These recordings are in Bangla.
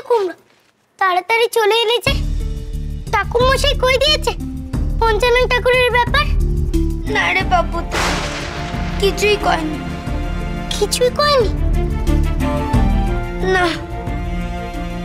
কুমড়ো তাড়াতাড়ি চলে এলে যে? ঠাকুর মশাই কই দিয়েছে পঞ্চানন ঠাকুরের ব্যাপার? না রে বাবু, কিছুই কয়নি। কিছুই কয়নি? না।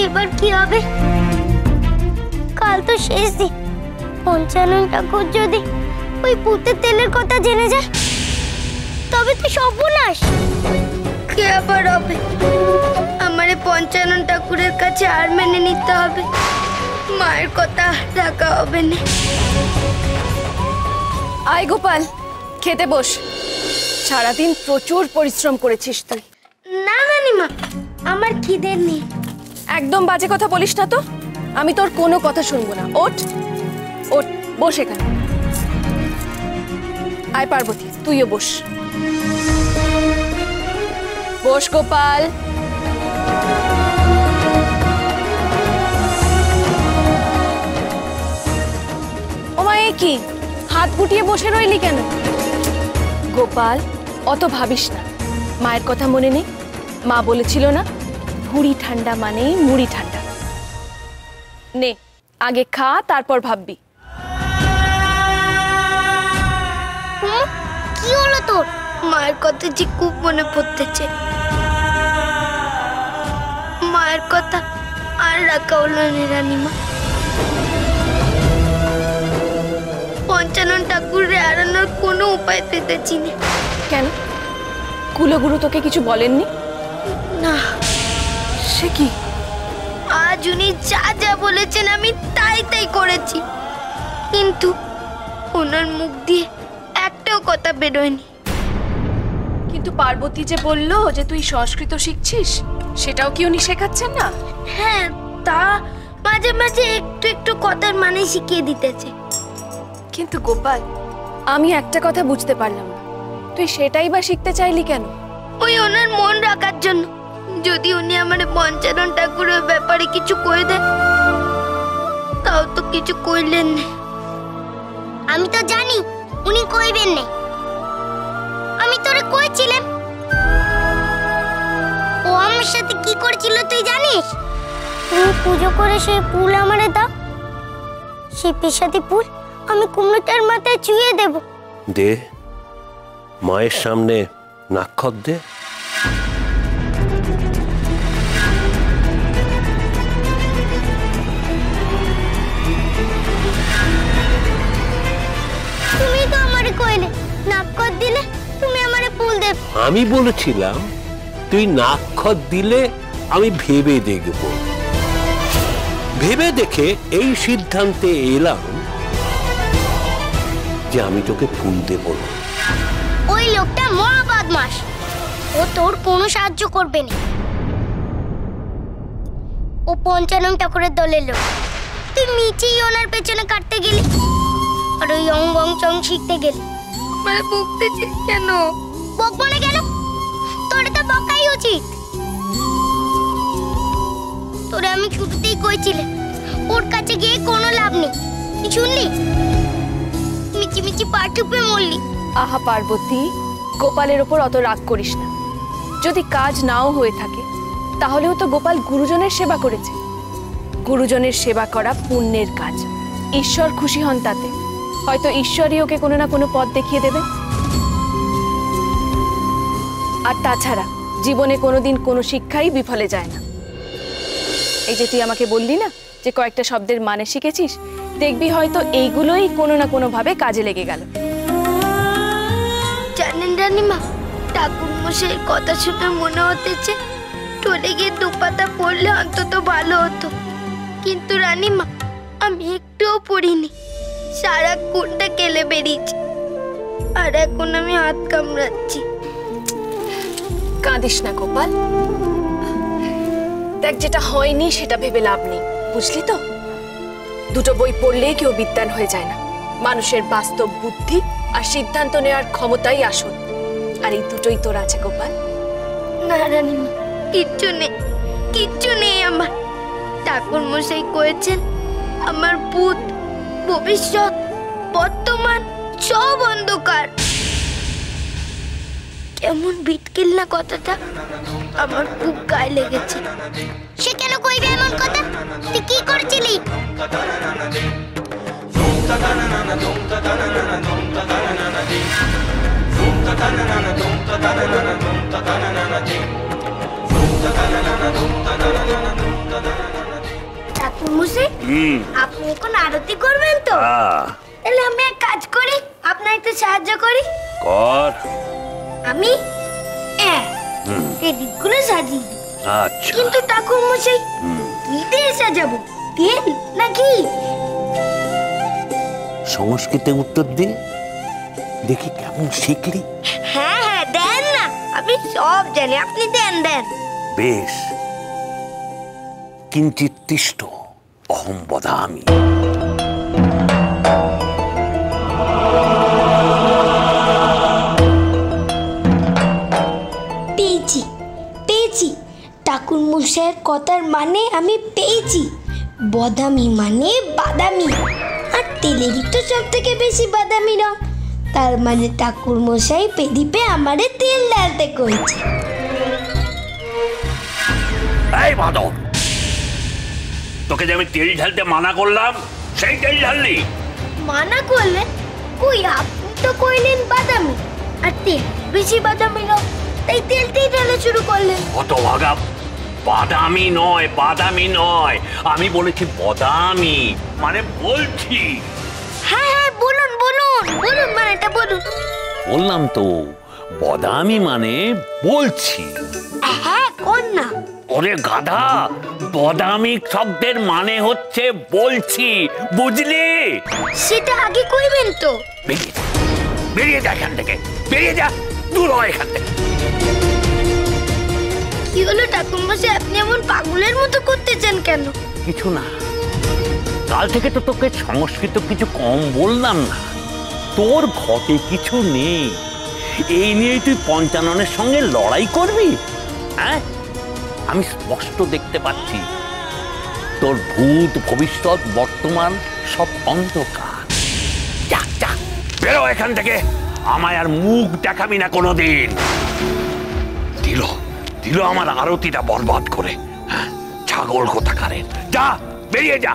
এবার কি হবে? কাল তো শেষ দিন। পঞ্চানন ঠাকুর যদি ওই ভূতের তেলের কথা জেনে যায় তবে তো সর্বনাশ। কে আবার হবে? আমারে পঞ্চানন ঠাকুরের কাছে আর মেনে নিতে হবে। মায়ের কথা রাখা হবে না। আয় গোপাল, খেতে বস। সারাদিন প্রচুর পরিশ্রম করেছিস তুই। না রানীমা, আমার খিদে নেই। একদম বাজে কথা বলিস না তো। আমি তোর কোনো কথা শুনবো না। ওঠ ওঠ, বস এখানে। আয় পার্বতী, তুইও বস। বস গোপাল। ও মা, এ কি হাত গুটিয়ে বসে রইলি কেন? গোপাল, অত ভাবিস না। মায়ের কথা মনে নেই? মা বলেছিল না, ভুঁড়ি ঠান্ডা মানেই মুড়ি ঠান্ডা। নে, আগে খা, তারপর ভাববি। কি হলো তোর? মায়ের কথা যে খুব মনে পড়তেছে। মায়ের কথা আর রাখা হলো না রানীমা। পঞ্চানন ঠাকুরে হারানোর কোনো উপায় পেতেছি না। কেন, কুলগুরু তোকে কিছু বলেননি? না। সে কি? আজ উনি যা যা বলেছেন আমি তাই তাই করেছি, কিন্তু ওনার মুখ দিয়ে একটাও কথা বেরোয়নি। কিন্তু পার্বতী যে বললো যে তুই সংস্কৃত শিখছিস, সেটাও কি উনি শেখাচ্ছেন না? হ্যাঁ, তা মাঝে মাঝে একটু একটু কথার মানে শিখিয়ে দিতেছে। কিন্তু গোপাল, আমি একটা কথা বুঝতে পারলাম না, তুই সেটাই বা শিখতে চাইলি কেন? ওই ওনার মন রাখার জন্য। যদি উনি আমার পঞ্চানন ঠাকুরের ব্যাপারে কিছু কয়ে দেয়, তাও তো কিছু কইলেন না। আমি তো জানি উনি কইবেন না। আমি তোরে কইছিলাম। ও আমার সাথে কি করেছিল তুই জানিস? তুমি পুজো করে সেই ফুল আমারে দাও। সেই পেশাদি ফুল আমি কুমড়োটার মাথায় চুইয়ে দেব। দে, মায়ের সামনে নাক্ষত দে। তুমি তো আমারে কইলে নাক্ষত দিলে তুমি আমারে ফুল দেবে। আমি বলেছিলাম তুই নাক্ষত দিলে আমি ভেবে দেখব। ভেবে দেখে এই সিদ্ধান্তে এলাম যে আমি তোকে ফুল দেব না। ওই লোকটা মহা বদমাশ। ও তোর কোনো সাহায্য করবে না। ও পঞ্চানন ঠাকুরের দলের লোক। তুই মিচেই ওনার পেছনে কাটতে গেলি আর ওই অং বং চং শিখতে গেলি। মানে বকতেছিস কেন? বকবো না কেন? তোর তো বকাই উচিত। তোরে আমি শুরুতেই কইছিলে ওর কাছে গিয়ে কোনো লাভ নেই। তুই শুনলি? মিচি মিচি পা ঠুপে মরলি। আহা পার্বতী, গোপালের ওপর অত রাগ করিস না। যদি কাজ নাও হয়ে থাকে তাহলেও তো গোপাল গুরুজনের সেবা করেছে। গুরুজনের সেবা করা পুণ্যের কাজ। ঈশ্বর খুশি হন তাতে। হয়তো ঈশ্বরই ওকে কোনো না কোনো পথ দেখিয়ে দেবে। আর তাছাড়া জীবনে কোনোদিন কোনো শিক্ষাই বিফলে যায় না। এই যে তুই আমাকে বললি না যে কয়েকটা শব্দের মানে শিখেছিস, দেখবি হয়তো এইগুলোই কোনো না কোনো ভাবে কাজে লেগে গেল। জানেন রানীমা, ঠাকুর মশাইয়ের কথা শুনে মনে হতেছে টলে গিয়ে দুপাতা পড়লে অন্তত ভালো হতো। কিন্তু রানীমা, আমি একটুও পড়িনি। সারা কোনটা কেলে বেরিয়েছে, আর এখন আমি হাত কামড়াচ্ছি। কাঁদিস না গোপাল। দেখ, যেটা হয়নি সেটা ভেবে লাভ নেই, বুঝলি তো? দুটো বই পড়লেই কেউ বিদ্বান হয়ে যায় না। মানুষের বাস্তব বুদ্ধি আর সিদ্ধান্ত নেওয়ার ক্ষমতাই আসল। আর এই দুটোই তোর আছে গোপাল। না রানীমা, কিচ্ছু নেই, কিচ্ছু নেই আমার। ঠাকুর মশাই কয়েছেন আমার ভূত, ভবিষ্যৎ, বর্তমান সব অন্ধকার। কেমন বিটকিল না কথাটা, আমার খুব গায়ে লেগেছে। সে কেন কইবে এমন করছিলি? ঠাকুরমশাই, আপনি এখন আরতি করবেন তো? তাহলে আমি এক কাজ করি, আপনার একটু সাহায্য করি। কর। আমি এই দিকগুলো সাজিয়ে দিই। আচ্ছা। কিন্তু ঠাকুরমশাই, কি দিয়ে সাজাবো? তেল নাকি? সংস্কৃতে উত্তর দে, দেখি কেমন শিখলি। হ্যাঁ হ্যাঁ, দেন না, আমি সব জানি, আপনি দেন দেন। বেশ, কিঞ্চিৎ তিষ্ঠ, অহং বদামি। পেয়েছি পেয়েছি, ঠাকুরমশাইয়ের কথার মানে আমি পেয়েছি। বদামি মানে বাদামি, আর তেলেরই তো সব থেকে বেশি বাদামি রং। তার মানে ঠাকুরমশাই পেদিপে আমারে তেল ঢালতে কইছে। এই মাধব, তোকে যে আমি তেল ঢালতে মানা করলাম, সেই তেল ঢাললি। মানা করলেন? কই, আপনি তো কইলেন বাদামি, আর তেল বেশি বাদামি রং, তাই তেলটাই ঢালা শুরু করলেন। কত ভাগা, বাদামি নয়, বাদামি নয়, আমি বলেছি বদামি, মানে বলছি। হ্যাঁ হ্যাঁ, বলুন বলুন বলুন, মানেটা বলুন। বললাম তো, বদামি মানে বলছি। হ্যাঁ, কোন না? ওরে গাধা, বদামি শব্দের মানে হচ্ছে বলছি, বুঝলি? সেটা আগে কইবেন তো। বেরিয়ে যা, বেরিয়ে যা এখান থেকে, বেরিয়ে যা, দূর হ এখান থেকে। কি হলো ঠাকুরমশাই, আপনি এমন পাগলের মতো করতেছেন কেন? কিছু না, কাল থেকে তো তোকে সংস্কৃত কিছু কম বললাম না। তোর ঘটে কিছু নেই, এই নিয়ে তুই পঞ্চাননের সঙ্গে লড়াই করবি? হ্যাঁ, আমি স্পষ্ট দেখতে পাচ্ছি তোর ভূত ভবিষ্যৎ বর্তমান সব অন্ধকার। যা যা, বেরো এখান থেকে, আমায় আর মুখ দেখাবি না কোনোদিন। দিল দিল আমার আরতিটা বরবাদ করে, হ্যাঁ, ছাগল কোথাকারের। যা, বেরিয়ে যা।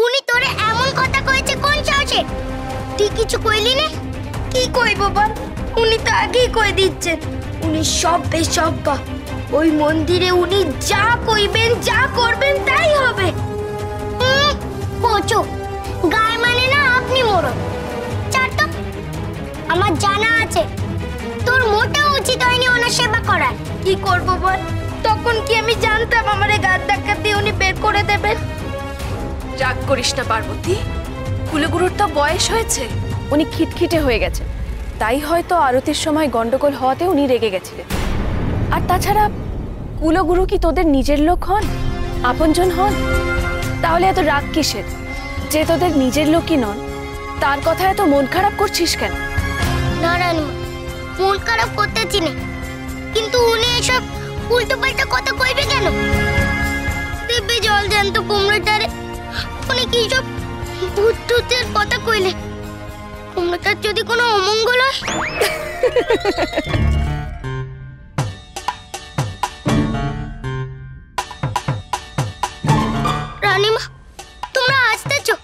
উনি তোরে এমন কথা কইছে কোন সাহসে? তুই কিছু কইলি না? কি কইব বল, উনি তো আগেই কই দিচ্ছেন। উনি সব বেসব্বা, ওই মন্দিরে উনি যা কইবেন, যা করবেন তাই হবে। পচো, গায়ে মানে না আপনি মোড়ল। চার তো, আমার জানা আছে তোর মোটেও উচিত হয়নি ওনার সেবা করার। কি করব বল, তখন কি আমি জানতাম আমারে গাদ ধাক্কা দিয়ে উনি বের করে দেবেন? রাগ করিস না পার্বতী, কুলগুরুর তো বয়স হয়েছে, উনি খিটখিটে হয়ে গেছে, তাই হয়তো আরতির সময় গন্ডগোল হওয়াতে উনি রেগে গেছিলেন। আর তাছাড়া কুলগুরু কি তোদের নিজের লোক হন, আপনজন হন? তাহলে এত রাগ কিসের? যে তোদের নিজের লোকই নন, তার কথা এত মন খারাপ করছিস কেন? না রানীমা, মন খারাপ করতেছি না, কিন্তু উনি এসব উল্টো পাল্টা কথা কইবে কেন? দিব্যি জল জ্যান্ত কুমড়োটারে উনি কি সব ভূত টুতের কথা কইলে? কুমড়োটার যদি কোনো অমঙ্গল হয়? রানীমা, তোমরা হাসতেছো?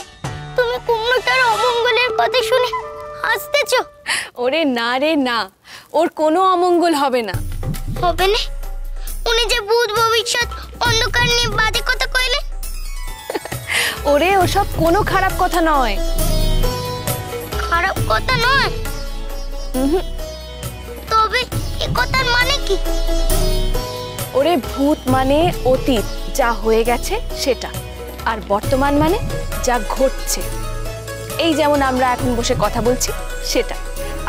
তুমি কুমড়োটার অমঙ্গলের কথা শুনে হাসতেছো? ওরে না রে না, ওর কোনো অমঙ্গল হবে না। হবে না? উনি যে ভূত ভবিষ্যৎ অন্ধকার নিয়ে বাজে কথা কইলে। ওরে, ওসব কোনো খারাপ কথা নয়। খারাপ কথা নয়? তবে এ কথার মানে কি? ওরে, ভূত মানে অতীত, যা হয়ে গেছে সেটা, আর বর্তমান মানে যা ঘটছে, এই যেমন আমরা এখন বসে কথা বলছি সেটা,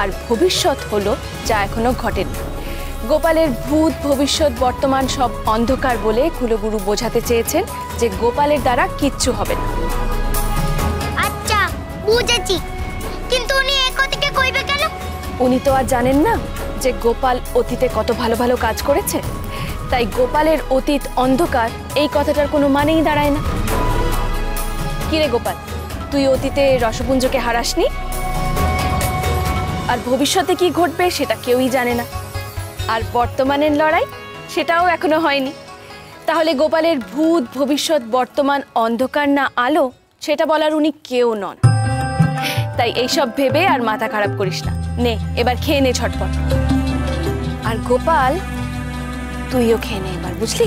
আর ভবিষ্যৎ হলো যা এখনো ঘটেনি। গোপালের ভূত ভবিষ্যৎ বর্তমান সব অন্ধকার বলে কুলগুরু বোঝাতে চেয়েছেন যে গোপালের দ্বারা কিচ্ছু হবে না। আচ্ছা, বুঝেছি, কিন্তু উনি এ কথাটা কইবে কেন? উনি তো আর জানেন না যে গোপাল অতীতে কত ভালো ভালো কাজ করেছে, তাই গোপালের অতীত অন্ধকার এই কথাটার কোনো মানেই দাঁড়ায় না। কিরে গোপাল, তুই অতীতে রসপুঞ্জকে হারাসনি, আর ভবিষ্যতে কি ঘটবে সেটা কেউই জানে না। আর বর্তমানের লড়াই সেটাও এখনো হয়নি। তাহলে গোপালের ভূত ভবিষ্যৎ বর্তমান অন্ধকার না আলো সেটা বলার উনি কেউ নন। তাই এইসব ভেবে আর মাথা খারাপ করিস না, নে এবার খেয়ে নে ঝটপট। আর গোপাল তুইও খেয়ে নে এবার, বুঝলি?